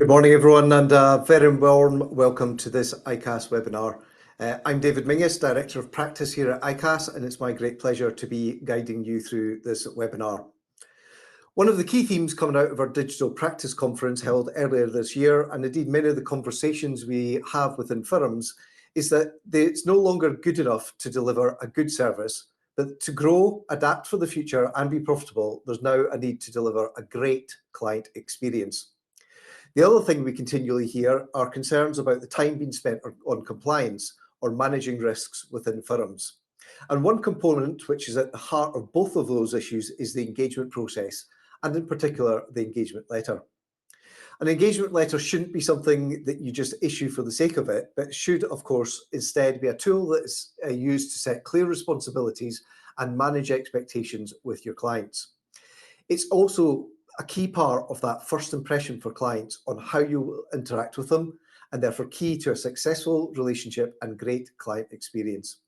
Good morning, everyone, and a very warm welcome to this ICAS webinar. I'm David Mingus, Director of Practice here at ICAS, and it's my great pleasure to be guiding you through this webinar. One of the key themes coming out of our Digital Practice Conference held earlier this year, and indeed many of the conversations we have within firms, is that it's no longer good enough to deliver a good service, but to grow, adapt for the future and be profitable, there's now a need to deliver a great client experience. The other thing we continually hear are concerns about the time being spent on compliance or managing risks within firms. And one component which is at the heart of both of those issues is the engagement process, and in particular, the engagement letter. An engagement letter shouldn't be something that you just issue for the sake of it, but should, of course, instead be a tool that is used to set clear responsibilities and manage expectations with your clients. It's also a key part of that first impression for clients on how you will interact with them, and therefore key to a successful relationship and great client experience.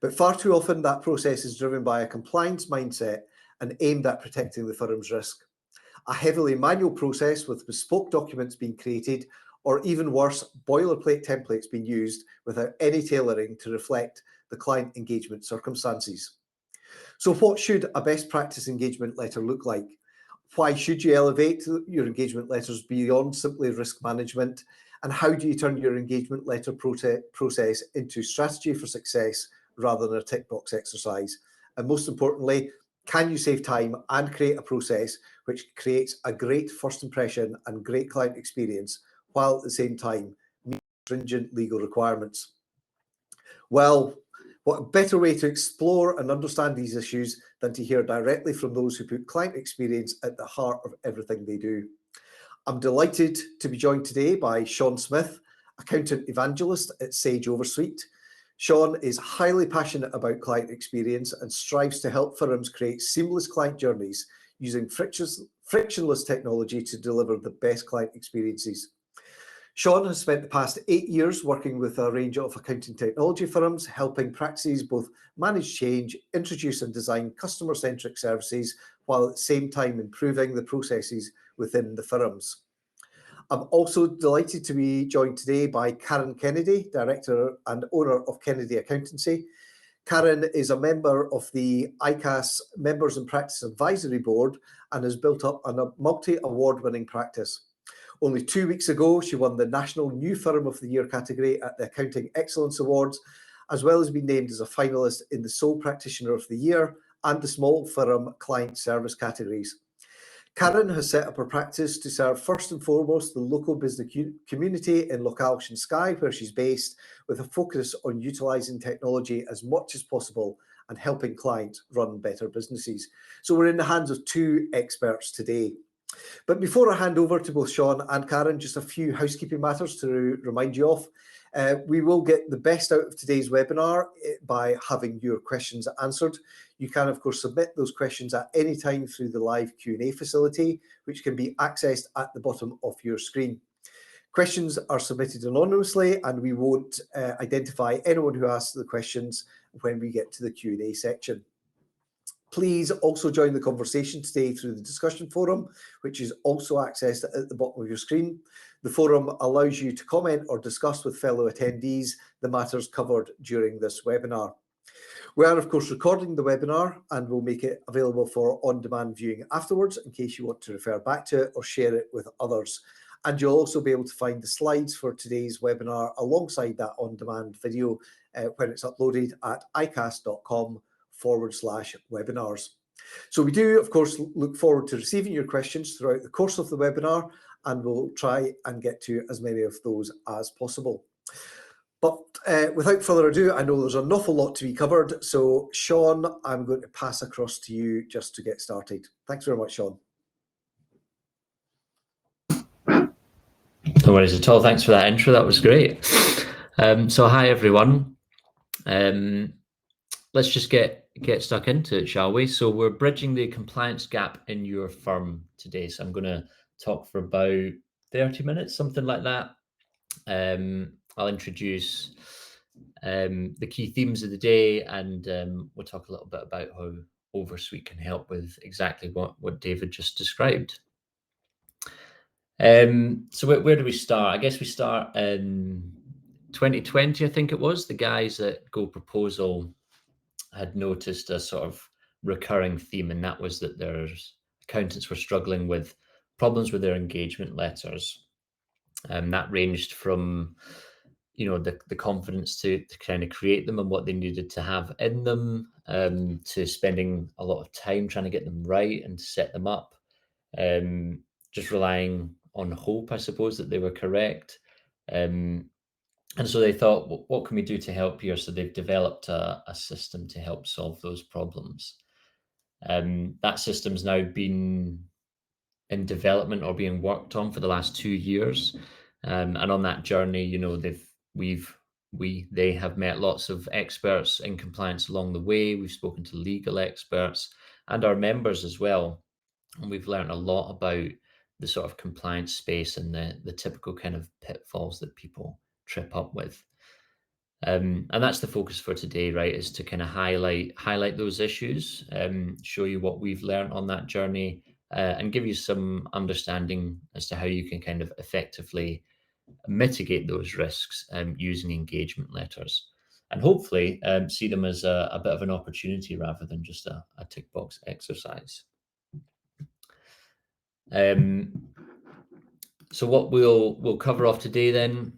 But far too often that process is driven by a compliance mindset and aimed at protecting the firm's risk. A heavily manual process with bespoke documents being created, or even worse, boilerplate templates being used without any tailoring to reflect the client engagement circumstances. So what should a best practice engagement letter look like? Why should you elevate your engagement letters beyond simply risk management? And how do you turn your engagement letter process into strategy for success rather than a tick box exercise? And most importantly, can you save time and create a process which creates a great first impression and great client experience while at the same time meeting stringent legal requirements? Well, what better way to explore and understand these issues than to hear directly from those who put client experience at the heart of everything they do. I'm delighted to be joined today by Sean Smith, Accountant Evangelist at Sage OverSuite. Sean is highly passionate about client experience and strives to help firms create seamless client journeys using frictionless technology to deliver the best client experiences. Sean has spent the past 8 years working with a range of accounting technology firms, helping practices both manage change, introduce and design customer-centric services, while at the same time improving the processes within the firms. I'm also delighted to be joined today by Karen Kennedy, Director and owner of Kennedy Accountancy. Karen is a member of the ICAS Members and Practice Advisory Board and has built up a multi-award winning practice. Only 2 weeks ago, she won the National New Firm of the Year category at the Accounting Excellence Awards, as well as being named as a finalist in the Sole Practitioner of the Year and the Small Firm Client Service categories. Karen has set up her practice to serve first and foremost the local business community in Lochalsh and Skye, where she's based, with a focus on utilising technology as much as possible and helping clients run better businesses. So we're in the hands of two experts today. But before I hand over to both Sean and Karen, just a few housekeeping matters to remind you of. We will get the best out of today's webinar by having your questions answered. You can, of course, submit those questions at any time through the live Q&A facility, which can be accessed at the bottom of your screen. Questions are submitted anonymously, and we won't identify anyone who asks the questions when we get to the Q&A section. Please also join the conversation today through the discussion forum, which is also accessed at the bottom of your screen. The forum allows you to comment or discuss with fellow attendees the matters covered during this webinar. We are, of course, recording the webinar and will make it available for on-demand viewing afterwards in case you want to refer back to it or share it with others. And you'll also be able to find the slides for today's webinar alongside that on-demand video when it's uploaded at icas.com/webinars. So we do, of course, look forward to receiving your questions throughout the course of the webinar, and we'll try and get to as many of those as possible. But without further ado, I know there's an awful lot to be covered. So Sean, I'm going to pass across to you just to get started. Thanks very much, Sean. No worries at all. Thanks for that intro. That was great. So hi, everyone. Let's just get stuck into it, shall we? So we're bridging the compliance gap in your firm today. So I'm going to talk for about 30 minutes, something like that. I'll introduce the key themes of the day, and we'll talk a little bit about how OverSuite can help with exactly what David just described. So where do we start? I guess we start in 2020, I think it was. The guys at Go Proposal had noticed a sort of recurring theme, and that was that their accountants were struggling with problems with their engagement letters. That ranged from, the confidence to kind of create them and what they needed to have in them, to spending a lot of time trying to get them right and to set them up, just relying on hope, I suppose, that they were correct. And so they thought, what can we do to help here? So they've developed a system to help solve those problems. That system's now been in development or being worked on for the last 2 years. And on that journey, they have met lots of experts in compliance along the way. We've spoken to legal experts and our members as well. And we've learned a lot about the sort of compliance space and the typical kind of pitfalls that people trip up with. And that's the focus for today, right? Is to kind of highlight those issues, show you what we've learned on that journey, and give you some understanding as to how you can kind of effectively mitigate those risks using engagement letters, and hopefully see them as a bit of an opportunity rather than just a tick box exercise. So what we'll cover off today then.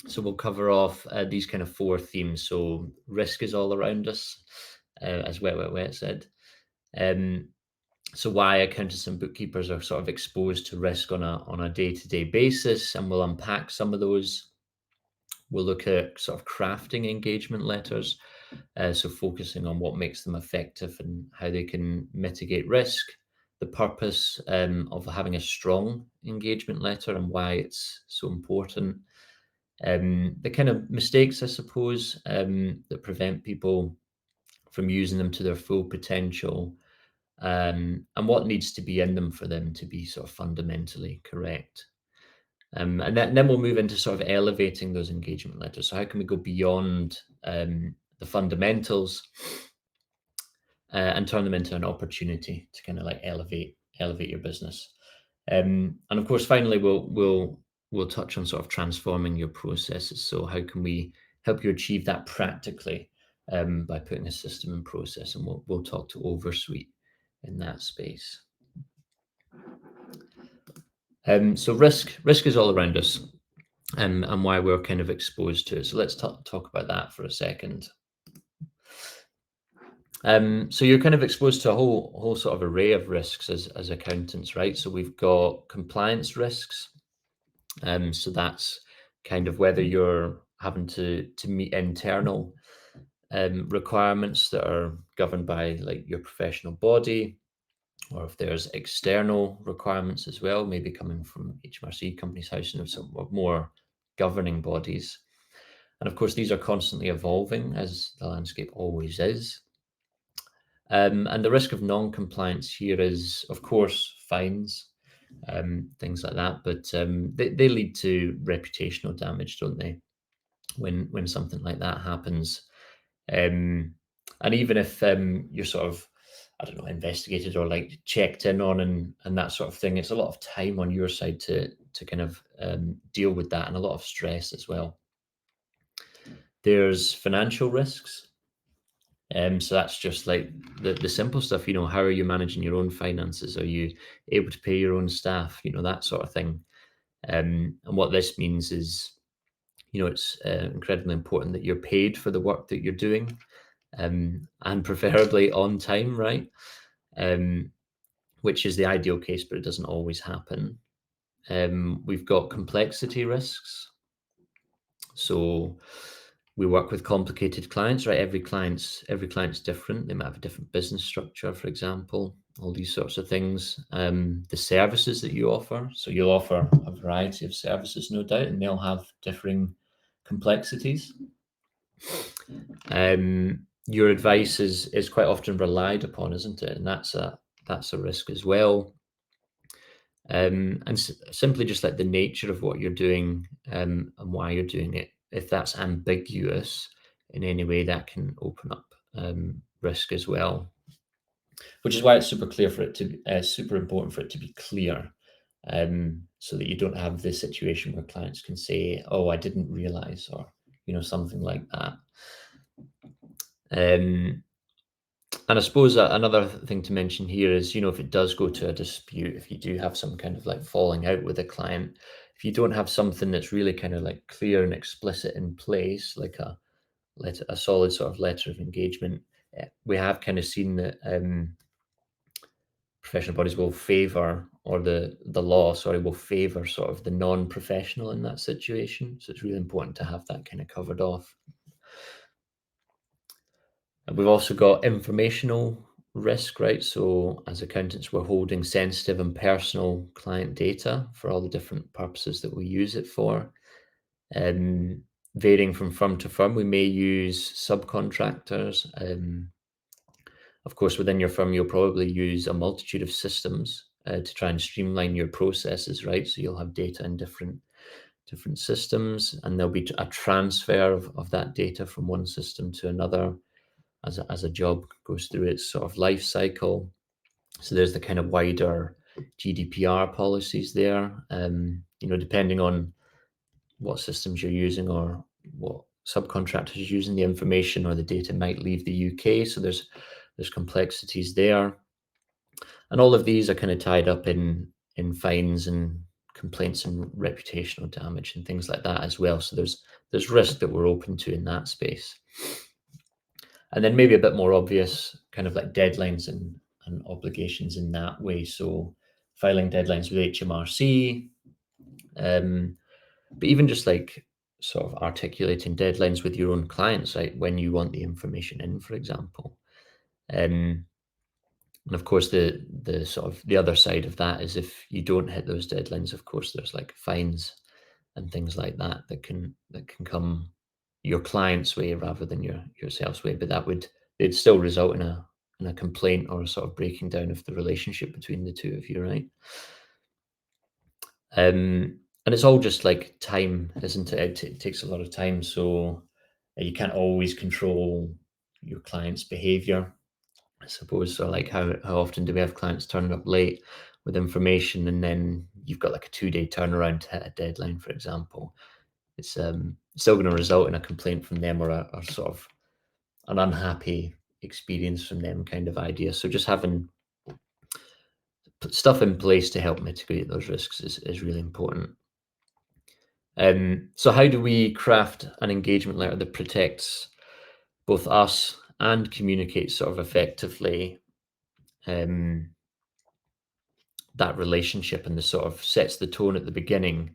So we'll cover off these kind of 4 themes. So risk is all around us, as Wet said. So why accountants and bookkeepers are sort of exposed to risk on a day-to-day basis, and we'll unpack some of those. We'll look at sort of crafting engagement letters, so focusing on what makes them effective and how they can mitigate risk, the purpose of having a strong engagement letter and why it's so important. The kind of mistakes, I suppose, that prevent people from using them to their full potential, and what needs to be in them for them to be sort of fundamentally correct. And then we'll move into sort of elevating those engagement letters. So how can we go beyond the fundamentals and turn them into an opportunity to kind of like elevate your business? And of course, finally, we'll touch on sort of transforming your processes. So how can we help you achieve that practically by putting a system in process? And we'll talk to OverSuite in that space. So risk is all around us, and why we're kind of exposed to it. So let's talk about that for a second. So you're kind of exposed to a whole sort of array of risks as accountants, right? So we've got compliance risks. So that's kind of whether you're having to meet internal requirements that are governed by like your professional body, or if there's external requirements as well, maybe coming from HMRC, Companies House, and some more governing bodies. And of course, these are constantly evolving, as the landscape always is. And the risk of non-compliance here is, of course, fines, things like that. But they lead to reputational damage, don't they? When something like that happens, and even if you're sort of, I don't know, investigated or like checked in on and that sort of thing, it's a lot of time on your side to kind of deal with that, and a lot of stress as well. There's financial risks. So that's just like the simple stuff, how are you managing your own finances? Are you able to pay your own staff? That sort of thing. And what this means is, it's incredibly important that you're paid for the work that you're doing, and preferably on time, right? Which is the ideal case, but it doesn't always happen. We've got complexity risks. So we work with complicated clients, right? Every client's different. They might have a different business structure, for example, all these sorts of things. The services that you offer. So you'll offer a variety of services, no doubt, and they'll have differing complexities. Your advice is quite often relied upon, isn't it? And that's a risk as well. And simply just like the nature of what you're doing and why you're doing it, if that's ambiguous in any way, that can open up risk as well. Which is why it's super important for it to be clear. so that you don't have this situation where clients can say, oh, I didn't realize, or, something like that. And I suppose another thing to mention here is, if it does go to a dispute, if you do have some kind of like falling out with a client, if you don't have something that's really kind of like clear and explicit in place, like a solid sort of letter of engagement, we have kind of seen that professional bodies will favour, or the law, will favour sort of the non-professional in that situation. So it's really important to have that kind of covered off. And we've also got informational risk, right? So as accountants, we're holding sensitive and personal client data for all the different purposes that we use it for. Varying from firm to firm, we may use subcontractors. Of course, within your firm, you'll probably use a multitude of systems to try and streamline your processes, right? So you'll have data in different systems, and there'll be a transfer of that data from one system to another as a job goes through its sort of life cycle. So there's the kind of wider GDPR policies there. Depending on what systems you're using or what subcontractors are using, the information or the data might leave the UK. So there's complexities there. And all of these are kind of tied up in fines and complaints and reputational damage and things like that as well. So there's risk that we're open to in that space. And then maybe a bit more obvious, kind of like deadlines and obligations in that way. So filing deadlines with HMRC, but even just like sort of articulating deadlines with your own clients, right? When you want the information in, for example. And of course, the sort of the other side of that is if you don't hit those deadlines, of course, there's like fines and things like that that can come your client's way rather than yourself's way. But it'd still result in a complaint or a sort of breaking down of the relationship between the two of you, right? And it's all just like time, isn't it? It takes a lot of time, so you can't always control your client's behavior, I suppose. So like how often do we have clients turning up late with information, and then you've got like a 2-day turnaround to hit a deadline, for example? It's still going to result in a complaint from them, or sort of an unhappy experience from them kind of idea. So just having stuff in place to help mitigate those risks is really important. So how do we craft an engagement letter that protects both us and communicates sort of effectively that relationship, and the sort of sets the tone at the beginning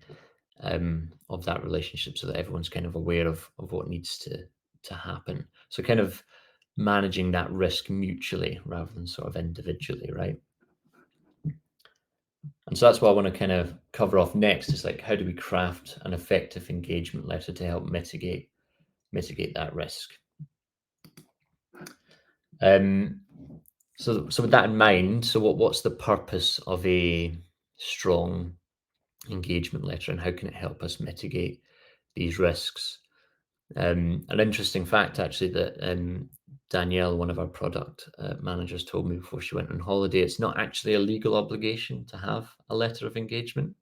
of that relationship, so that everyone's kind of aware of what needs to happen? So kind of managing that risk mutually rather than sort of individually, right? And so that's what I want to kind of cover off next, is like, how do we craft an effective engagement letter to help mitigate that risk? So with that in mind, so what's the purpose of a strong engagement letter, and how can it help us mitigate these risks? An interesting fact, actually, that Danielle, one of our product managers, told me before she went on holiday, it's not actually a legal obligation to have a letter of engagement,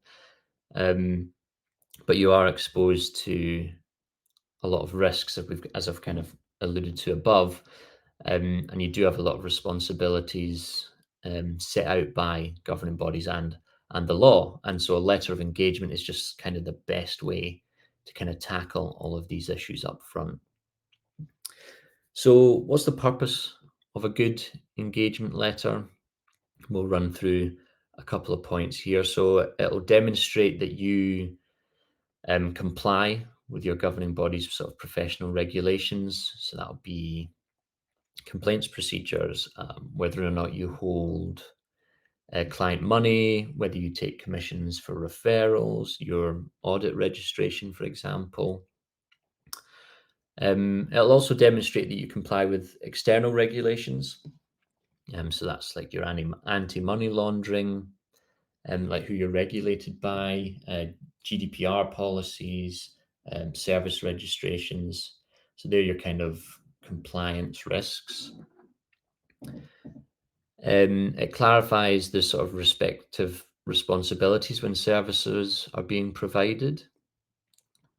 but you are exposed to a lot of risks, as I've kind of alluded to above, and you do have a lot of responsibilities set out by governing bodies and the law. And so a letter of engagement is just kind of the best way to kind of tackle all of these issues up front. So what's the purpose of a good engagement letter? We'll run through a couple of points here. So it'll demonstrate that you comply with your governing body's sort of professional regulations. So that'll be complaints procedures, whether or not you hold client money, whether you take commissions for referrals, your audit registration, for example. It'll also demonstrate that you comply with external regulations. So that's like your anti-money laundering, like who you're regulated by, GDPR policies, service registrations. So they're your kind of compliance risks. It clarifies the sort of respective responsibilities when services are being provided.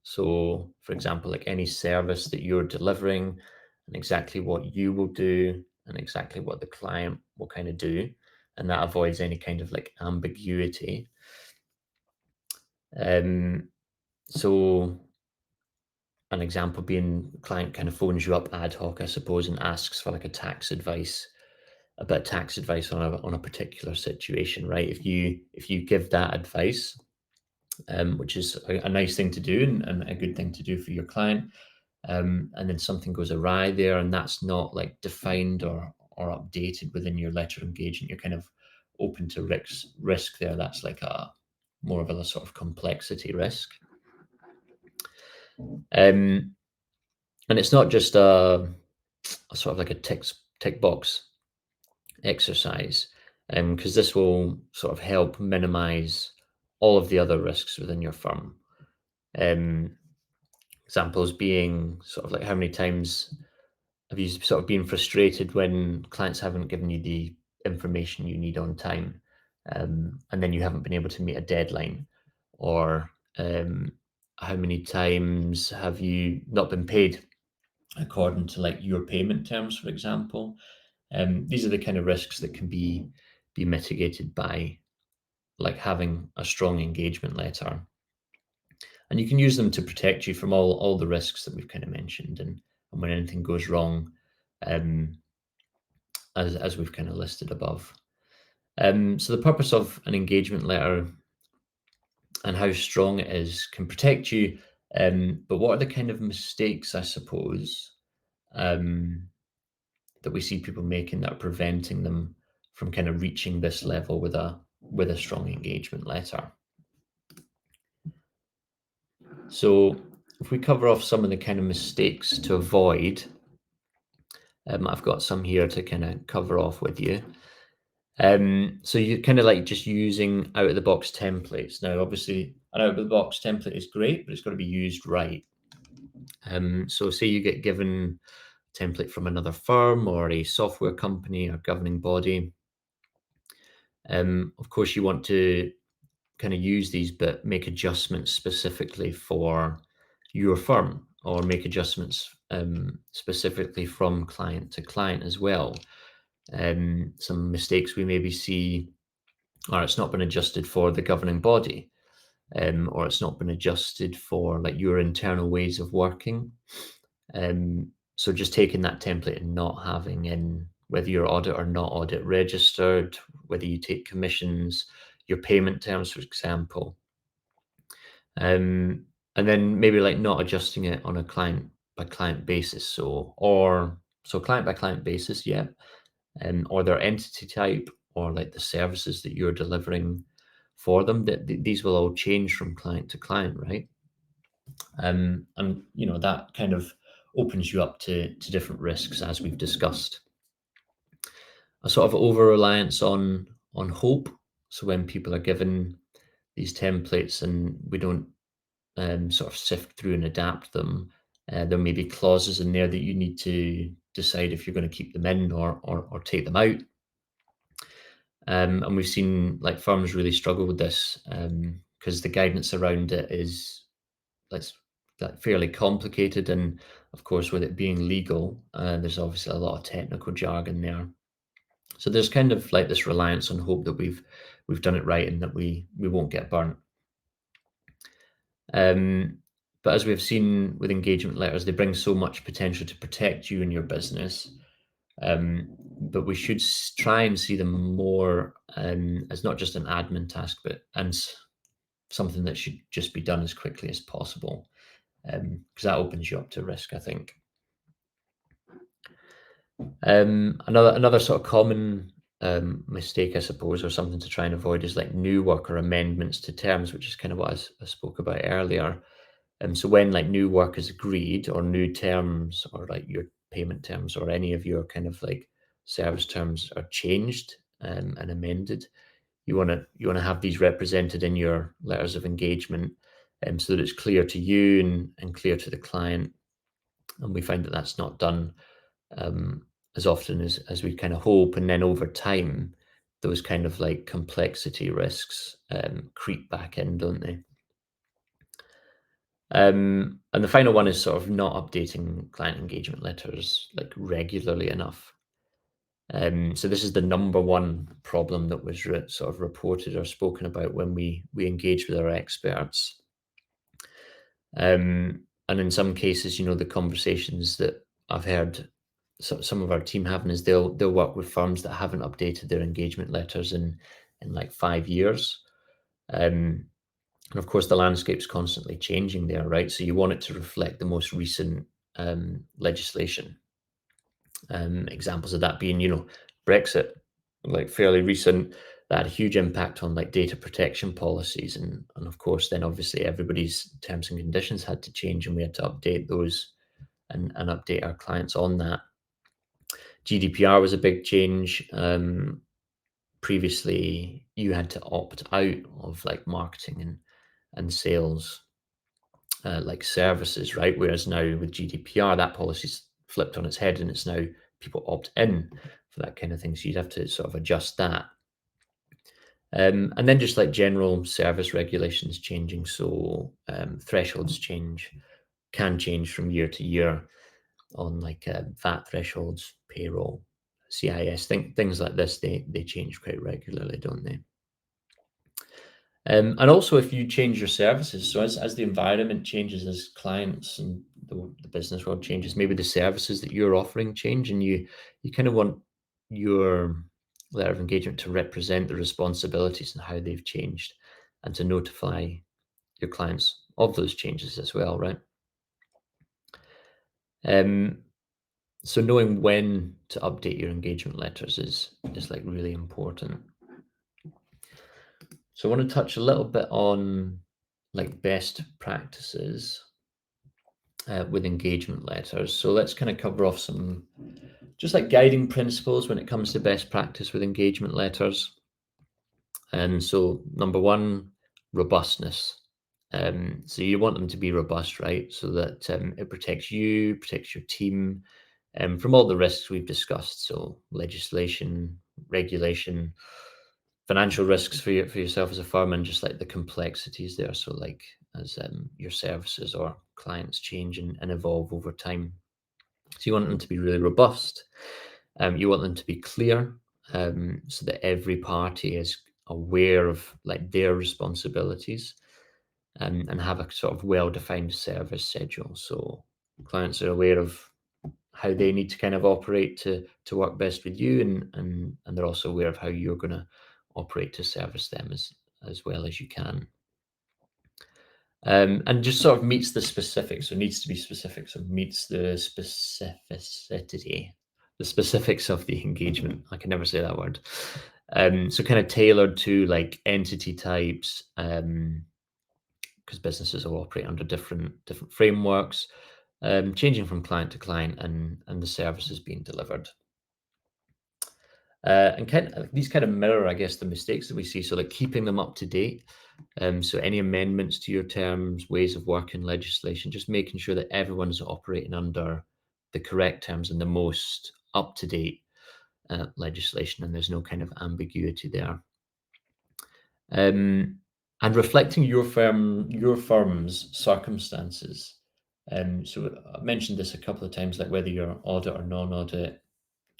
So, for example, like any service that you're delivering and exactly what you will do and exactly what the client will kind of do. And that avoids any kind of like ambiguity. So an example being client kind of phones you up ad hoc, I suppose, and asks for like a tax advice, a bit of tax advice on a particular situation, right? If you give that advice, which is a nice thing to do and a good thing to do for your client, and then something goes awry there, and that's not like defined or updated within your letter of engagement, you're kind of open to risk there. That's like a more of a sort of complexity risk. And it's not just a sort of like a tick box exercise, because this will sort of help minimize all of the other risks within your firm. Examples being sort of like, how many times have you sort of been frustrated when clients haven't given you the information you need on time, and then you haven't been able to meet a deadline? Or how many times have you not been paid according to like your payment terms, for example? These are the kind of risks that can be mitigated by like having a strong engagement letter, and you can use them to protect you from all the risks that we've kind of mentioned, and when anything goes wrong, as we've kind of listed above. So the purpose of an engagement letter and how strong it is can protect you, but what are the kind of mistakes, I suppose, that we see people making that are preventing them from kind of reaching this level with a strong engagement letter? So if we cover off some of the kind of mistakes to avoid, I've got some here to kind of cover off with you. So you kind of like just using out of the box templates. Now, obviously, an out of the box template is great, but it's got to be used right. So say you get given a template from another firm or a software company or governing body. Of course, you want to kind of use these, but make adjustments specifically for your firm, or make adjustments specifically from client to client as well. Some mistakes we maybe see are it's not been adjusted for the governing body, or it's not been adjusted for like your internal ways of working. So just taking that template and not having in whether you're audit or not audit registered, whether you take commissions, your payment terms, for example. And then maybe like not adjusting it on a client by client basis. So client by client basis, yeah. Or their entity type, or like the services that you're delivering for them, that these will all change from client to client, right? And that kind of opens you up to different risks, as we've discussed. A sort of over reliance on hope. So when people are given these templates and we don't sort of sift through and adapt them, there may be clauses in there that you need to decide if you're going to keep them in or take them out. And we've seen like firms really struggle with this, because the guidance around it is like fairly complicated, and of course with it being legal, there's obviously a lot of technical jargon there. So there's kind of like this reliance on hope that we've done it right and that we won't get burnt. But as we've seen with engagement letters, they bring so much potential to protect you and your business. But we should try and see them more as not just an admin task, but something that should just be done as quickly as possible, because that opens you up to risk, I think. Another sort of common mistake, I suppose, or something to try and avoid, is like new work or amendments to terms, which is kind of what I spoke about earlier. So when like new work is agreed, or new terms, or like your payment terms, or any of your kind of like service terms are changed and amended, you want to have these represented in your letters of engagement, so that it's clear to you and clear to the client. And we find that that's not done as often as we kind of hope, and then over time those kind of like complexity risks creep back in, don't they? And the final one is sort of not updating client engagement letters like regularly enough. So this is the number one problem that was sort of reported or spoken about when we engage with our experts. And in some cases, the conversations that I've heard some of our team having is they'll work with firms that haven't updated their engagement letters in like 5 years. And of course, the landscape's constantly changing there, right? So you want it to reflect the most recent legislation. Examples of that being, Brexit, like fairly recent, that had a huge impact on like data protection policies. And of course, then obviously everybody's terms and conditions had to change and we had to update those and update our clients on that. GDPR was a big change. Previously, you had to opt out of like marketing and sales, like services, right? Whereas now with GDPR, that policy's flipped on its head and it's now people opt in for that kind of thing. So you'd have to sort of adjust that. And then just like general service regulations changing. So thresholds can change from year to year on like VAT thresholds, payroll, CIS, things like this, they change quite regularly, don't they? And also if you change your services, so as the environment changes, as clients and the business world changes, maybe the services that you're offering change, and you kind of want your letter of engagement to represent the responsibilities and how they've changed, and to notify your clients of those changes as well, right? So knowing when to update your engagement letters is like really important. So I want to touch a little bit on like best practices with engagement letters. So let's kind of cover off some just like guiding principles when it comes to best practice with engagement letters. And so number one, robustness. So you want them to be robust, right? So that it protects you, protects your team from all the risks we've discussed. So legislation, regulation, financial risks for yourself as a firm, and just like the complexities there. So like as your services or clients change and evolve over time. So you want them to be really robust. You want them to be clear, so that every party is aware of like their responsibilities, and have a sort of well-defined service schedule. So clients are aware of how they need to kind of operate to work best with you, and they're also aware of how you're going to operate to service them as well as you can. And just sort of meets the specifics, so needs to be specific, so meets the specifics of the engagement. I can never say that word. So kind of tailored to like entity types, because businesses will operate under different frameworks, changing from client to client, and the services being delivered. And these kind of mirror, I guess, the mistakes that we see. So like keeping them up to date. So any amendments to your terms, ways of working, legislation, just making sure that everyone's operating under the correct terms and the most up-to-date legislation, and there's no kind of ambiguity there. And reflecting your firm's circumstances. So I mentioned this a couple of times, like whether you're audit or non-audit,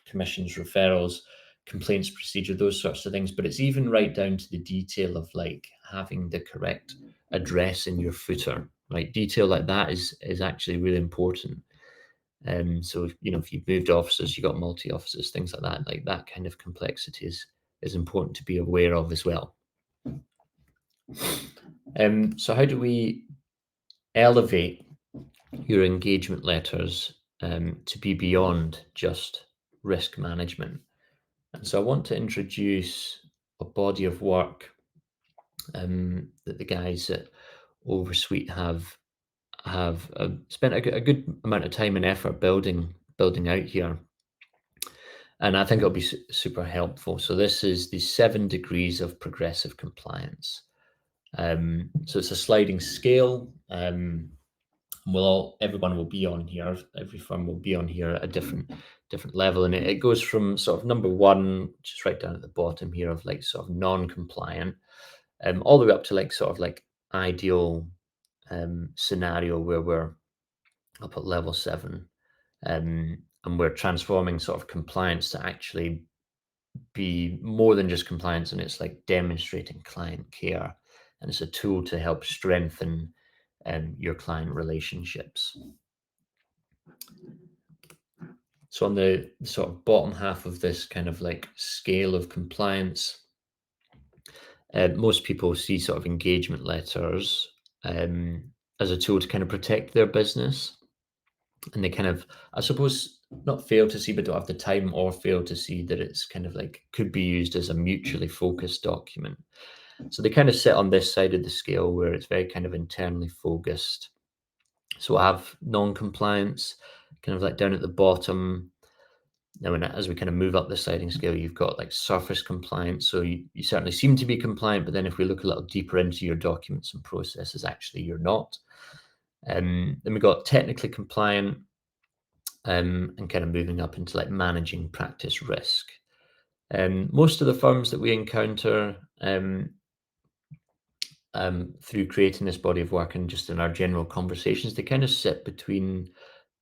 commissions, referrals, complaints procedure, those sorts of things. But it's even right down to the detail of like having the correct address in your footer, right? Detail like that is actually really important. So if you've moved offices, you got multi offices, things like that kind of complexity is important to be aware of as well. So how do we elevate your engagement letters to be beyond just risk management? And so I want to introduce a body of work that the guys at OverSuite have spent a good amount of time and effort building out here. And I think it'll be super helpful. So this is the 7 degrees of progressive compliance. So it's a sliding scale. everyone will be on here. Every firm will be on here at a different level, and it goes from sort of number one, just right down at the bottom here, of like sort of non-compliant, all the way up to like sort of like ideal scenario where we're up at level 7, and we're transforming sort of compliance to actually be more than just compliance, and it's like demonstrating client care, and it's a tool to help strengthen your client relationships. So on the sort of bottom half of this kind of like scale of compliance, most people see sort of engagement letters as a tool to kind of protect their business. And they kind of, I suppose, not fail to see, but don't have the time, or fail to see that it's kind of like could be used as a mutually focused document. So they kind of sit on this side of the scale where it's very kind of internally focused. So I have non-compliance kind of like down at the bottom. Now, as we kind of move up the sliding scale, you've got like surface compliance. So you certainly seem to be compliant, but then if we look a little deeper into your documents and processes, actually you're not. Then we got technically compliant, and kind of moving up into like managing practice risk. Most of the firms that we encounter through creating this body of work and just in our general conversations, they kind of sit between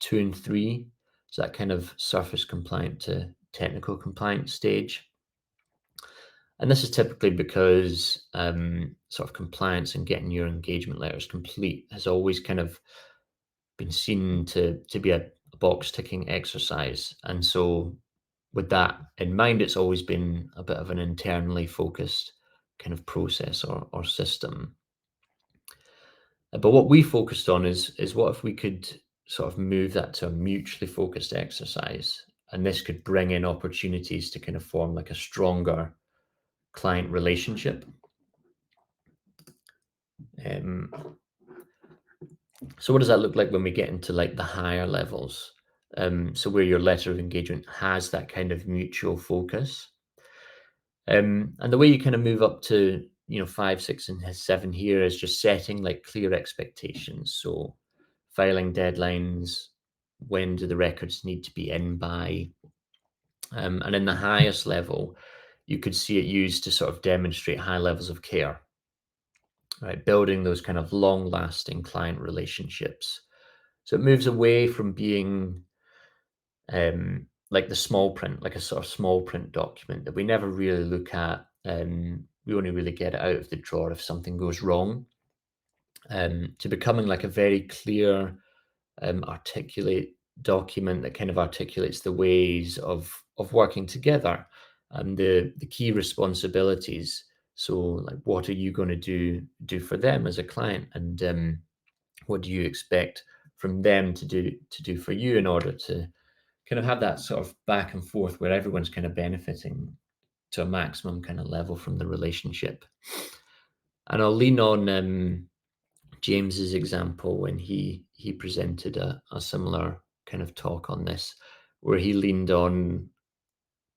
2 and 3. So that kind of surface compliant to technical compliant stage. And this is typically because sort of compliance and getting your engagement letters complete has always kind of been seen to be a box ticking exercise. And so with that in mind, it's always been a bit of an internally focused kind of process or system. But what we focused on is what if we could sort of move that to a mutually focused exercise, and this could bring in opportunities to kind of form like a stronger client relationship. So what does that look like when we get into like the higher levels? So where your letter of engagement has that kind of mutual focus. And the way you kind of move up to 5, 6, and 7 here is just setting like clear expectations. So filing deadlines, when do the records need to be in by? And in the highest level, you could see it used to sort of demonstrate high levels of care, right? Building those kind of long-lasting client relationships. So it moves away from being like the small print, like a sort of small print document that we never really look at. We only really get it out of the drawer if something goes wrong, to becoming like a very clear, articulate document that kind of articulates the ways of working together and the key responsibilities. So like, what are you going to do for them as a client, and what do you expect from them to do for you, in order to kind of have that sort of back and forth where everyone's kind of benefiting to a maximum kind of level from the relationship. And I'll lean on James's example when he presented a similar kind of talk on this, where he leaned on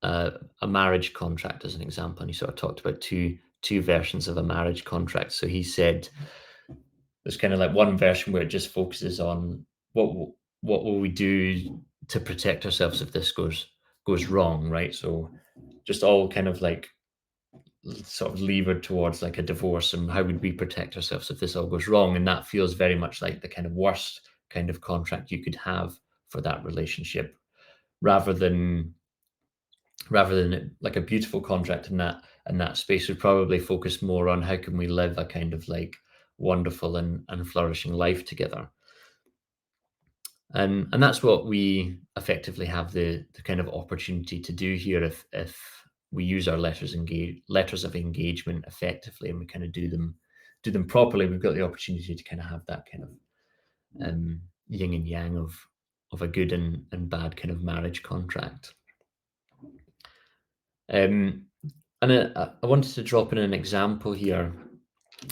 a marriage contract as an example, and he sort of talked about two versions of a marriage contract. So he said there's kind of like one version where it just focuses on what will we do to protect ourselves if this goes wrong, right? So just all kind of like sort of levered towards like a divorce, and how would we protect ourselves if this all goes wrong? And that feels very much like the kind of worst kind of contract you could have for that relationship, rather than like a beautiful contract in that space would probably focus more on how can we live a kind of like wonderful and flourishing life together. And that's what we effectively have the kind of opportunity to do here if we use our letters of engagement effectively, and we kind of do them properly. We've got the opportunity to kind of have that kind of yin and yang of a good and bad kind of marriage contract. And I wanted to drop in an example here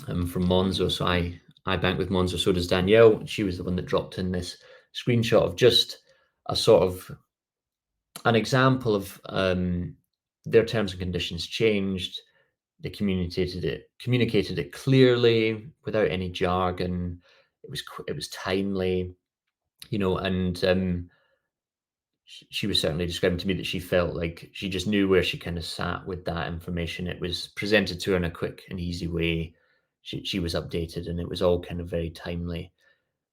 from Monzo. So I bank with Monzo, so does Danielle. She was the one that dropped in this screenshot of just a sort of an example of their terms and conditions changed. They communicated it clearly without any jargon. it was timely, and she was certainly describing to me that she felt like she just knew where she kind of sat with that information. It was presented to her in a quick and easy way. She was updated, and it was all kind of very timely.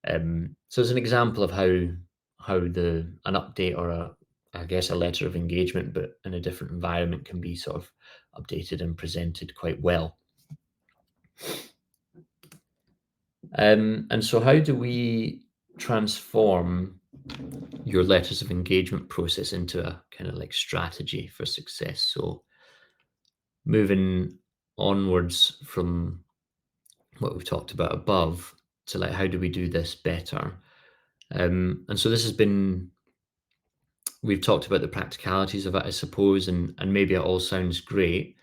So it's an example of how the an update or I guess a letter of engagement, but in a different environment, can be sort of updated and presented quite well. And so how do we transform your letters of engagement process into a kind of like strategy for success? So moving onwards from what we've talked about above to like how do we do this better? And so this has been we've talked about the practicalities of it, I suppose, and maybe it all sounds great.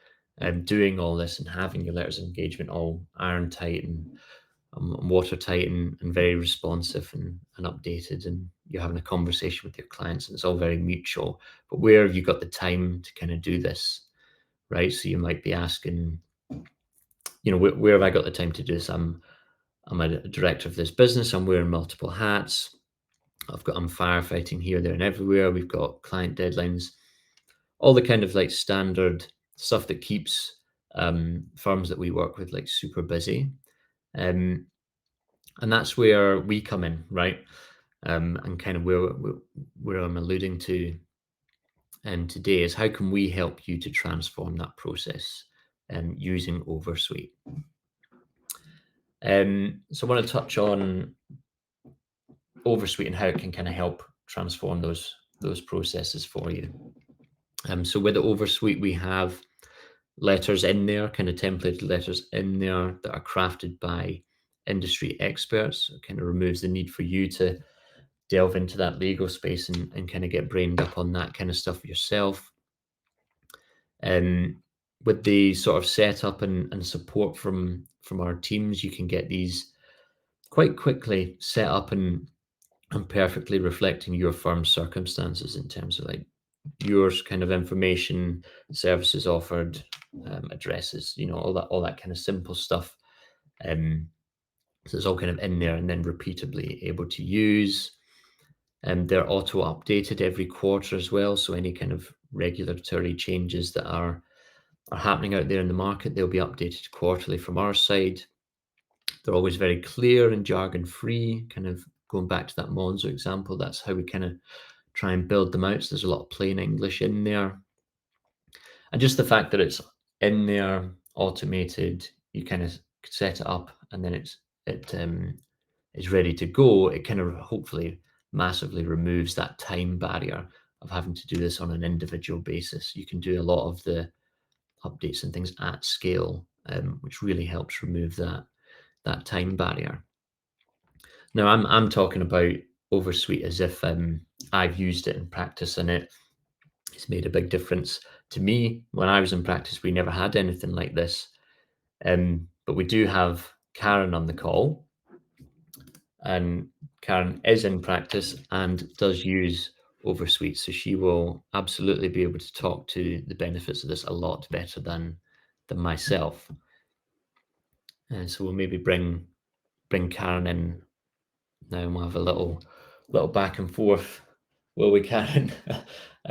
Doing all this and having your letters of engagement all iron tight and watertight and very responsive and updated, and you're having a conversation with your clients, and it's all very mutual. But where have you got the time to kind of do this, right? So you might be asking, where have I got the time to do this? I'm a director of this business. I'm wearing multiple hats. I'm firefighting here, there, and everywhere. We've got client deadlines, all the kind of like standard stuff that keeps firms that we work with like super busy. And that's where we come in, right? And kind of where I'm alluding to today is how can we help you to transform that process using OverSuite? So I want to touch on OverSuite and how it can kind of help transform those processes for you. So with the OverSuite, we have letters in there, kind of templated letters in there that are crafted by industry experts. It kind of removes the need for you to delve into that legal space and kind of get brained up on that kind of stuff yourself. With the sort of setup and support from our teams, you can get these quite quickly set up and perfectly reflecting your firm's circumstances in terms of like your kind of information, services offered, addresses, all that kind of simple stuff. So it's all kind of in there and then repeatably able to use. They're auto updated every quarter as well. So any kind of regulatory changes that are happening out there in the market, they'll be updated quarterly from our side. They're always very clear and jargon free, kind of going back to that Monzo example. That's how we kind of try and build them out. So there's a lot of plain English in there. And just the fact that it's in there, automated, you kind of set it up and then it's ready to go. It kind of hopefully massively removes that time barrier of having to do this on an individual basis. You can do a lot of the updates and things at scale, which really helps remove that time barrier. Now, I'm talking about OverSuite as if I've used it in practice, and it's made a big difference to me. When I was in practice, we never had anything like this, but we do have Karen on the call, and Karen is in practice and does use OverSuite, so she will absolutely be able to talk to the benefits of this a lot better than myself. And so we'll maybe bring Karen in now, and we'll have a little back and forth, will we, Karen?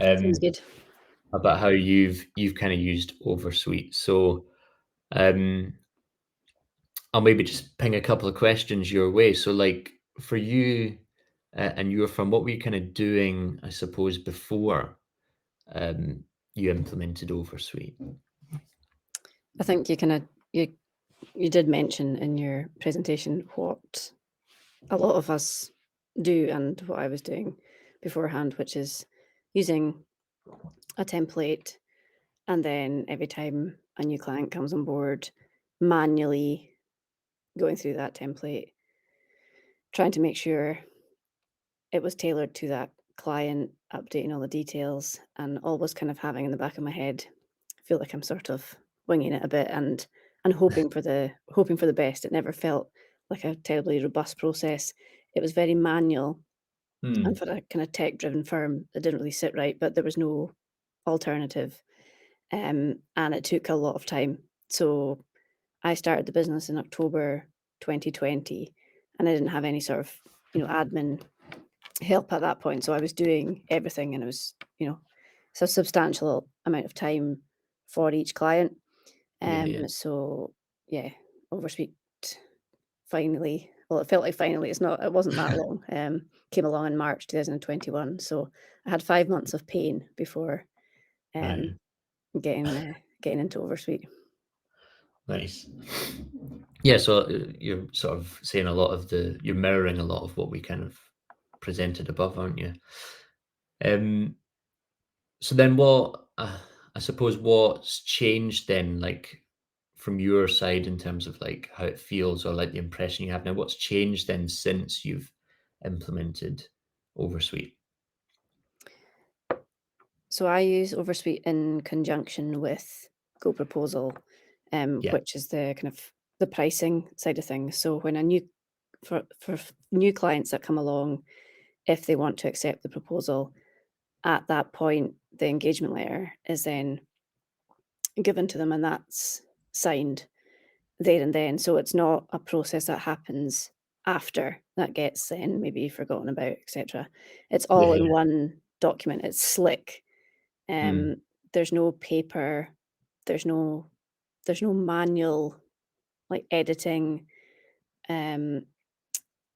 Sounds good. About how you've kind of used OverSuite. So I'll maybe just ping a couple of questions your way. So like for you and your firm, what were you kind of doing, I suppose, before you implemented OverSuite? I think you did mention in your presentation what a lot of us do and what I was doing beforehand, which is using a template, and then every time a new client comes on board, manually going through that template, trying to make sure it was tailored to that client, updating all the details, and always kind of having in the back of my head, I feel like I'm sort of winging it a bit and hoping for the best. It never felt like a terribly robust process. It was very manual, and for a kind of tech-driven firm, it didn't really sit right, but there was no alternative, and it took a lot of time. So I started the business in October 2020, and I didn't have any sort of, admin help at that point. So I was doing everything, and it was, it's a substantial amount of time for each client. Yeah. So yeah, OverSuite finally, well, it felt like finally, it wasn't that long, came along in March 2021. So I had 5 months of pain before Right. getting into OverSuite. Nice. Yeah, so you're sort of saying you're mirroring a lot of what we kind of presented above, aren't you? So then I suppose what's changed then, like from your side in terms of like how it feels or like the impression you have now, what's changed then since you've implemented OverSuite? So I use OverSuite in conjunction with GoProposal, Yeah. which is the kind of the pricing side of things. So when for new clients that come along, if they want to accept the proposal, at that point, the engagement letter is then given to them, and that's signed there and then. So it's not a process that happens after that gets then maybe forgotten about, etc. It's all Yeah, in yeah. one document. It's slick. Mm, There's no paper, there's no manual like editing. Um,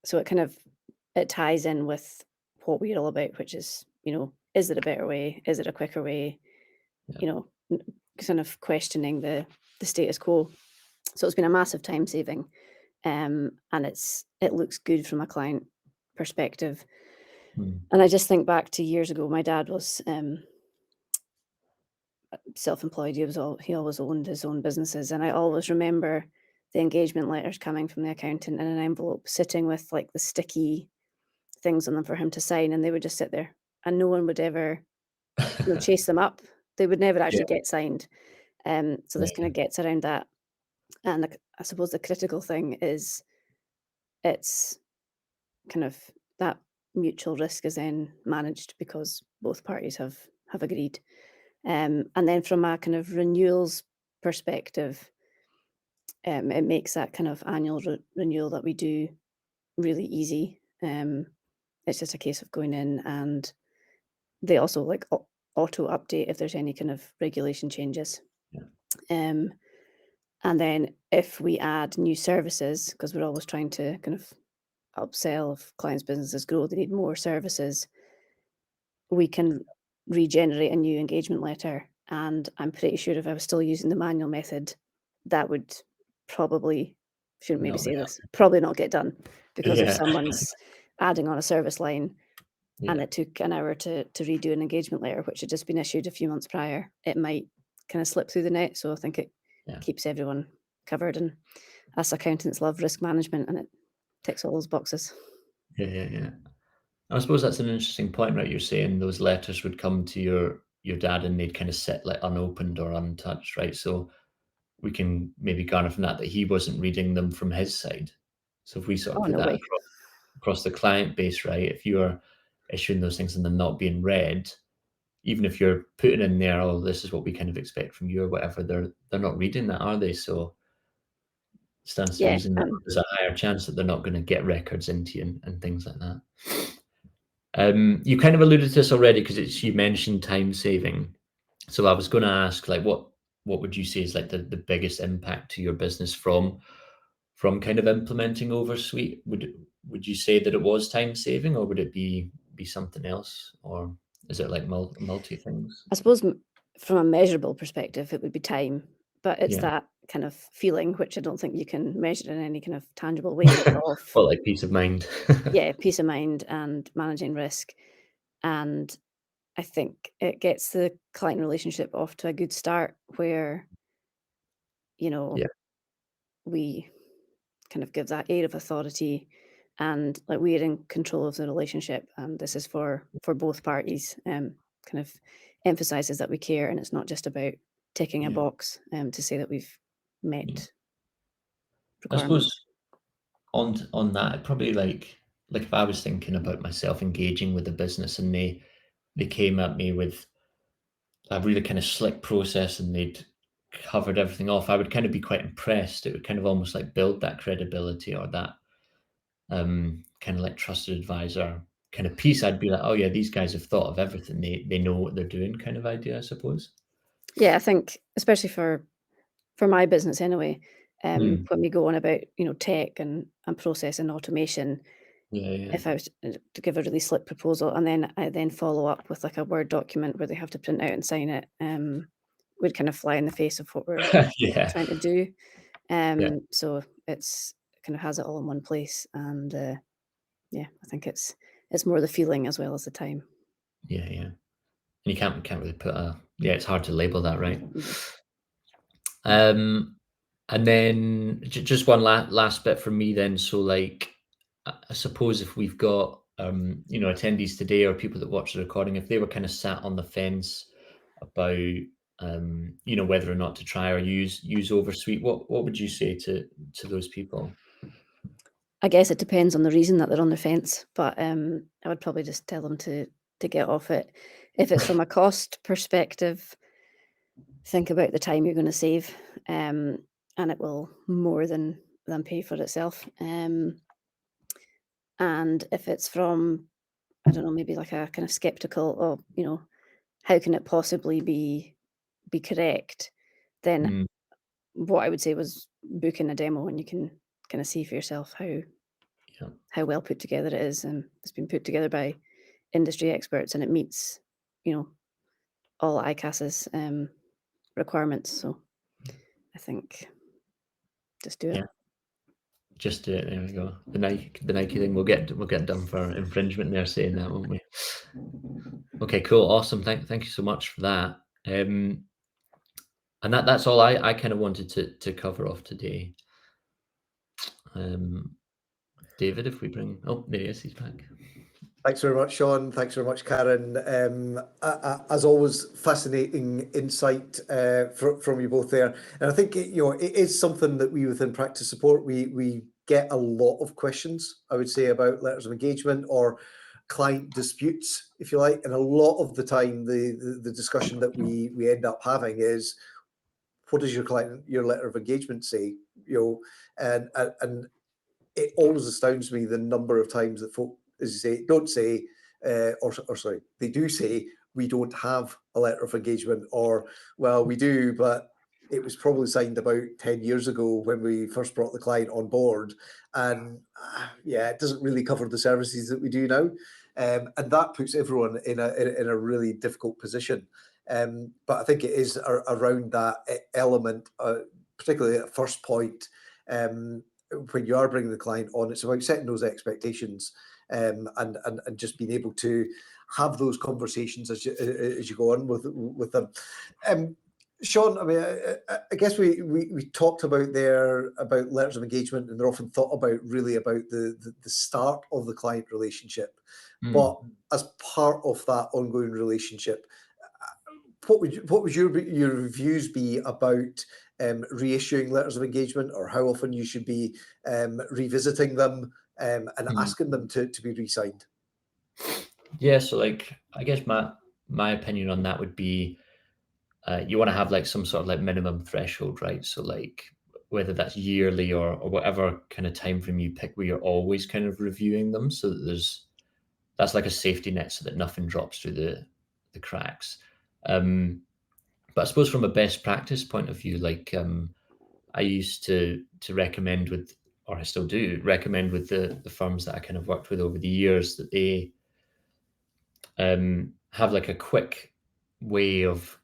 so it ties in with what we're all about, which is, is it a better way? Is it a quicker way? yeah. Kind of questioning the status quo. So it's been a massive time saving, and it looks good from a client perspective. Mm, And I just think back to years ago. My dad was self-employed. He always owned his own businesses, and I always remember the engagement letters coming from the accountant in an envelope, sitting with like the sticky things on them for him to sign, and they would just sit there, and no one would ever, chase them up. They would never yeah, actually get signed. So this kind yeah, of gets around that. And I suppose the critical thing is it's kind of that mutual risk is then managed because both parties have agreed. And then from a kind of renewals perspective, it makes that kind of annual renewal that we do really easy. It's just a case of going in, and they also like auto update if there's any kind of regulation changes. yeah. Um, and then if we add new services, because we're always trying to kind of upsell, if clients' businesses grow, they need more services, we can regenerate a new engagement letter. And I'm pretty sure if I was still using the manual method, that would probably, shouldn't maybe Not say bad. this, probably not get done, because if Yeah, someone's adding on a service line and yeah, it took an hour to redo an engagement letter, which had just been issued a few months prior, it might kind of slip through the net. So I think it yeah, keeps everyone covered. And us accountants love risk management, and it ticks all those boxes. yeah. I suppose that's an interesting point, right? You're saying those letters would come to your dad and they'd kind of sit like unopened or untouched, right? So we can maybe garner from that he wasn't reading them from his side. So if we sort of Oh, put no that way. across the client base, right? If you're issuing those things and they're not being read, even if you're putting in there, oh, this is what we kind of expect from you or whatever, they're not reading that, are they? So it stands to Yeah. reason that there's a higher chance that they're not going to get records into you and things like that. You kind of alluded to this already because you mentioned time saving. So I was going to ask, like, what would you say is like the biggest impact to your business from kind of implementing OverSuite? Would you say that it was time saving, or would it be something else, or is it like multi things? I suppose from a measurable perspective, it would be time, but it's Yeah. that kind of feeling, which I don't think you can measure in any kind of tangible way, of, Well, like peace of mind. yeah, peace of mind and managing risk. And I think it gets the client relationship off to a good start where, you know, Yeah. we kind of give that air of authority, and like we're in control of the relationship, and this is for both parties. Kind of emphasizes that we care, and it's not just about ticking a Yeah. box to say that we've Yeah. met I suppose requirements. on that, probably like if I was thinking about myself engaging with the business and they came at me with a really kind of slick process and they'd covered everything off, I would kind of be quite impressed. It would kind of almost like build that credibility or kind of like trusted advisor kind of piece, I'd be like, oh yeah, these guys have thought of everything. They know what they're doing kind of idea, I suppose. Yeah, I think especially for my business anyway, Mm. when we go on about, tech and process and automation, Yeah. if I was to give a really slick proposal and then I then follow up with like a Word document where they have to print out and sign it, would kind of fly in the face of what we're Yeah. trying to do. Yeah. So it kind of has it all in one place, and yeah, I think it's more the feeling as well as the time. Yeah. And you can't really put it's hard to label that, right? Mhm. And then just one last bit from me then. So like, I suppose if we've got, attendees today or people that watch the recording, if they were kind of sat on the fence about, whether or not to try or use OverSuite, what would you say to those people? I guess it depends on the reason that they're on the fence, but I would probably just tell them to get off it. If it's from a cost perspective, think about the time you're going to save, and it will more than pay for itself. And if it's from, I don't know, maybe like a kind of skeptical, oh, how can it possibly be correct? Then Mm, what I would say was book in a demo, and you can kind of see for yourself yeah. well put together it is, and it's been put together by industry experts, and it meets, all ICAS's requirements. So I think just do it. Yeah. Just do it. There we go. The Nike thing. We'll get done for infringement there saying that, won't we? Okay, cool, awesome. Thank you so much for that. And that's all I kind of wanted to cover off today. David, if we bring, oh, there he is. He's back. Thanks very much, Sean. Thanks very much, Karen. As always, fascinating insight from you both there. And I think it is something that we within practice support we get a lot of questions, I would say, about letters of engagement or client disputes, if you like. And a lot of the time, the discussion that we end up having is, what does your letter of engagement say? And it always astounds me the number of times that folk, as you say, don't say, or sorry, they do say, we don't have a letter of engagement, or, well, we do, but it was probably signed about 10 years ago when we first brought the client on board. And it doesn't really cover the services that we do now. And that puts everyone in a really difficult position. But I think it is around that element, particularly at first point, when you are bringing the client on, it's about setting those expectations, and just being able to have those conversations as you go on with them. Sean, I mean, I guess we talked about letters of engagement, and they're often thought about really about the start of the client relationship. But as part of that ongoing relationship, what would your reviews be about reissuing letters of engagement, or how often you should be revisiting them and asking them to be re-signed? Yeah, so like, I guess my opinion on that would be, you want to have like some sort of like minimum threshold, right? So like, whether that's yearly or whatever kind of time frame you pick, where you're always kind of reviewing them, so that that's like a safety net, so that nothing drops through the cracks. But I suppose from a best practice point of view, like, I used to recommend with, or I still do recommend with the firms that I kind of worked with over the years, that they have like a quick way of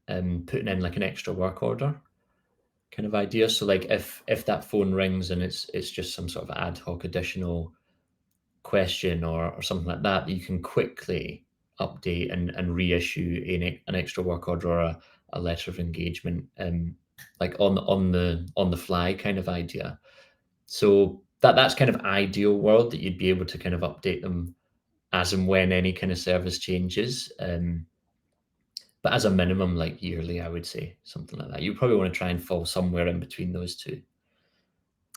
putting in like an extra work order kind of idea. So like, if that phone rings and it's just some sort of ad hoc additional question or something like that, you can quickly update and reissue an extra work order or a letter of engagement, like on the fly kind of idea. So that's kind of ideal world, that you'd be able to kind of update them as and when any kind of service changes. But as a minimum, like yearly, I would say something like that. You probably want to try and fall somewhere in between those two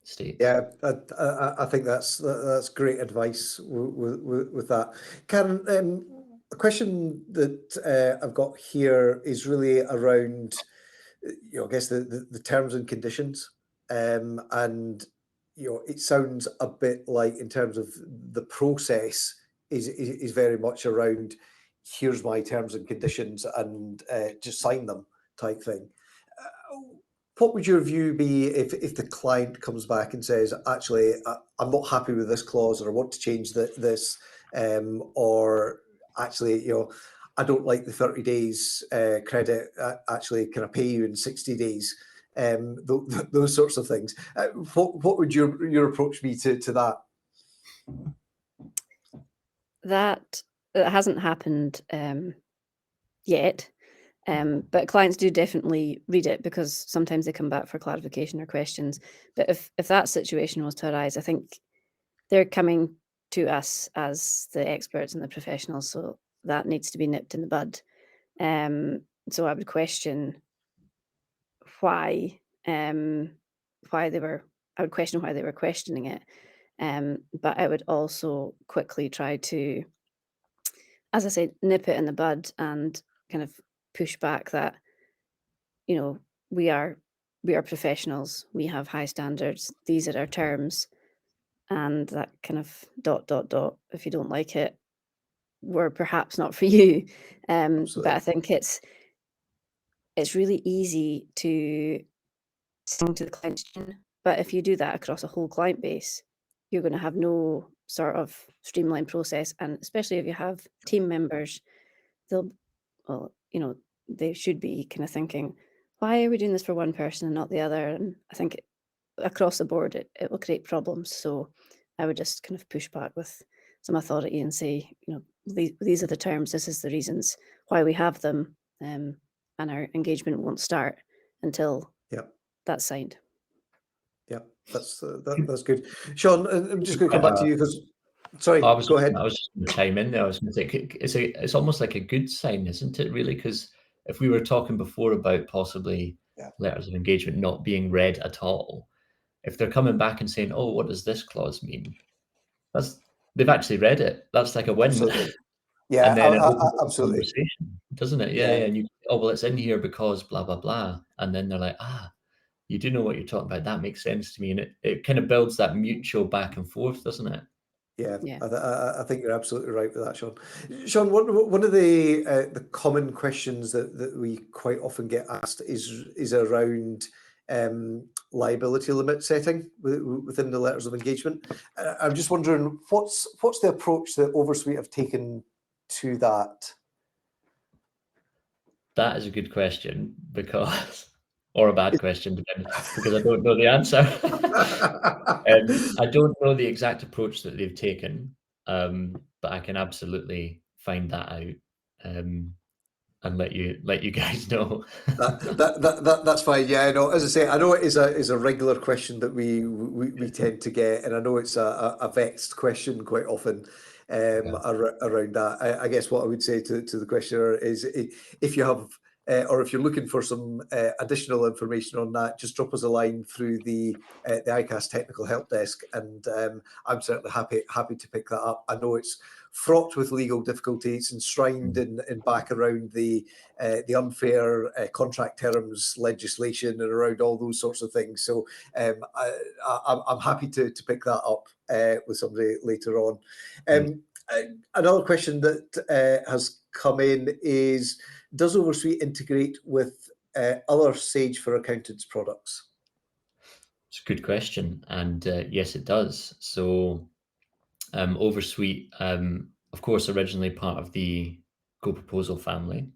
states. Yeah, I think that's great advice with that. Karen, a question that I've got here is really around, I guess the terms and conditions, and it sounds a bit like, in terms of the process, is very much around, here's my terms and conditions and just sign them type thing. What would your view be if the client comes back and says, actually, I'm not happy with this clause, or I want to change this, or actually, I don't like the 30 days credit, actually, can I pay you in 60 days? Those sorts of things. What would your approach be to that? That hasn't happened yet, but clients do definitely read it, because sometimes they come back for clarification or questions. But if that situation was to arise, I think they're coming to us as the experts and the professionals, so that needs to be nipped in the bud. So I would question why they were questioning it. But I would also quickly try to, as I said, nip it in the bud and kind of push back that, we are professionals, we have high standards, these are our terms, and that kind of ... If you don't like it, we're perhaps not for you. But I think it's really easy to sing to the client's tune. But if you do that across a whole client base, you're going to have no sort of streamlined process. And especially if you have team members, they should be kind of thinking, why are we doing this for one person and not the other? And I think across the board, it will create problems. So I would just kind of push back with some authority and say, these are the terms, this is the reasons why we have them, and our engagement won't start until that's signed. Yeah, that's good. Sean, I'm just going to come back to you because, sorry, go ahead. I was just going to chime in there. I was going to say, it's almost like a good sign, isn't it, really? Because if we were talking before about possibly letters of engagement not being read at all, if they're coming back and saying, oh, what does this clause mean? They've actually read it. That's like a win. Absolutely. Yeah, and then it opens absolutely. Conversation, doesn't it? Yeah. And you, well, it's in here because blah, blah, blah. And then they're like, you do know what you're talking about. That makes sense to me. And it kind of builds that mutual back and forth, doesn't it? Yeah. I think you're absolutely right with that, Sean. Sean, one of the common questions that we quite often get asked is around liability limit setting within the letters of engagement. I'm just wondering, what's the approach that OverSuite have taken to that? That is a good question, or a bad question, because I don't know the answer. I don't know the exact approach that they've taken, but I can absolutely find that out and let you guys know. That's fine. Yeah, no. As I say, I know it is a regular question that we tend to get, and I know it's a vexed question quite often around that. I guess what I would say to the questioner is, if you have or if you're looking for some additional information on that, just drop us a line through the ICAS technical help desk, and I'm certainly happy to pick that up. I know it's fraught with legal difficulties, enshrined in back around the unfair contract terms legislation and around all those sorts of things. So I'm happy to pick that up with somebody later on. Another question that has come in is, does OverSuite integrate with other Sage for Accountants products? It's a good question, and yes, it does. So OverSuite, of course, originally part of the GoProposal family,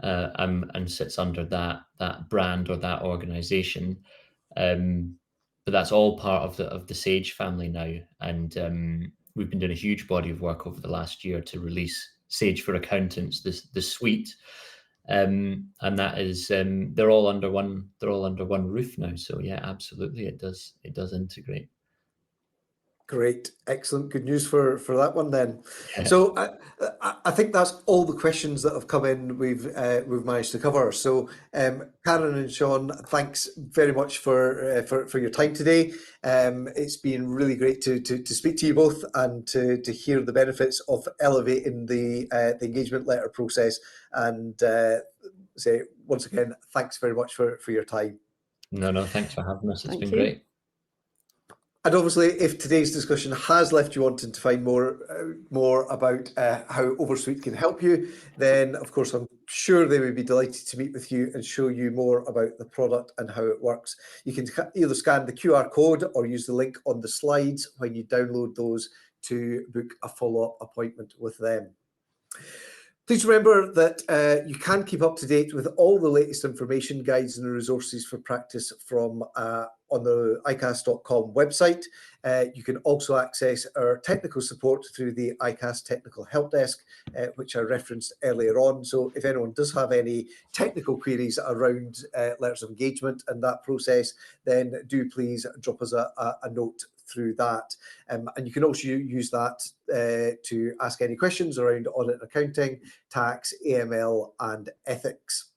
and sits under that brand or that organization. But that's all part of the Sage family now, and we've been doing a huge body of work over the last year to release Sage for Accountants, the suite, and that is they're all under one roof now. So yeah, absolutely, it does integrate. Great, excellent, good news for that one then. Yeah. So I think that's all the questions that have come in. We've managed to cover. So Karen and Sean, thanks very much for your time today. It's been really great to speak to you both and to hear the benefits of elevating the engagement letter process. And say once again, thanks very much for your time. No, thanks for having us. It's been great. And obviously, if today's discussion has left you wanting to find more about how OverSuite can help you, then of course I'm sure they would be delighted to meet with you and show you more about the product and how it works. You can either scan the QR code or use the link on the slides when you download those to book a follow-up appointment with them. Please remember that you can keep up to date with all the latest information, guides and resources for practice from on the icas.com website. You can also access our technical support through the ICAS Technical Help Desk, which I referenced earlier on. So if anyone does have any technical queries around letters of engagement and that process, then do please drop us a note through that. And you can also use that to ask any questions around audit and accounting, tax, AML and ethics.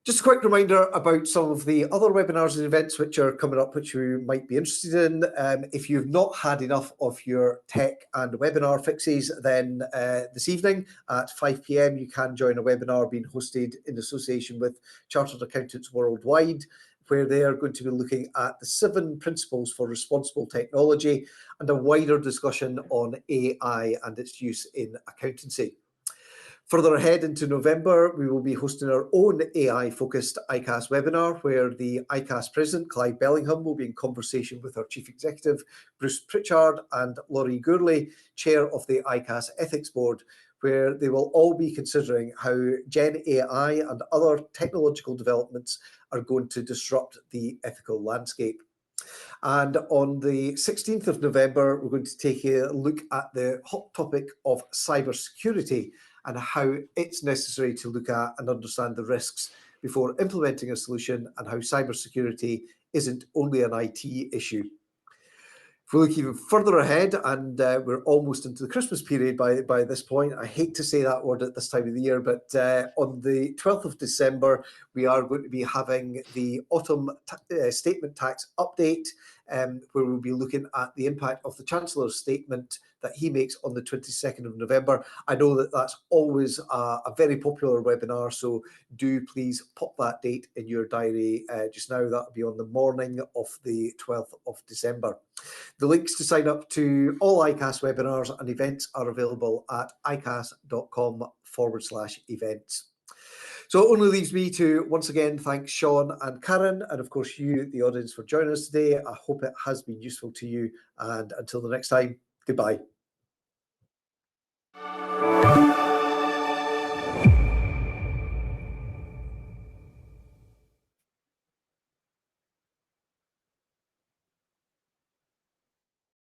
Just a quick reminder about some of the other webinars and events which are coming up, which you might be interested in. If you've not had enough of your tech and webinar fixes, then this evening at 5 p.m. you can join a webinar being hosted in association with Chartered Accountants Worldwide, where they are going to be looking at the 7 principles for responsible technology and a wider discussion on AI and its use in accountancy. Further ahead into November, we will be hosting our own AI-focused ICAS webinar, where the ICAS President, Clive Bellingham, will be in conversation with our Chief Executive, Bruce Pritchard, and Laurie Gourley, Chair of the ICAS Ethics Board, where they will all be considering how Gen AI and other technological developments are going to disrupt the ethical landscape. And on the 16th of November, we're going to take a look at the hot topic of cybersecurity and how it's necessary to look at and understand the risks before implementing a solution, and how cybersecurity isn't only an IT issue. If we look even further ahead, and we're almost into the Christmas period by this point, I hate to say that word at this time of the year, but on the 12th of December, we are going to be having the autumn statement tax update, where we'll be looking at the impact of the Chancellor's statement that he makes on the 22nd of November. I know that that's always a very popular webinar, so do please pop that date in your diary just now. That'll be on the morning of the 12th of December. The links to sign up to all ICAS webinars and events are available at icas.com/events. So it only leaves me to once again thank Sean and Karen, and of course you, the audience, for joining us today. I hope it has been useful to you, and until the next time, goodbye.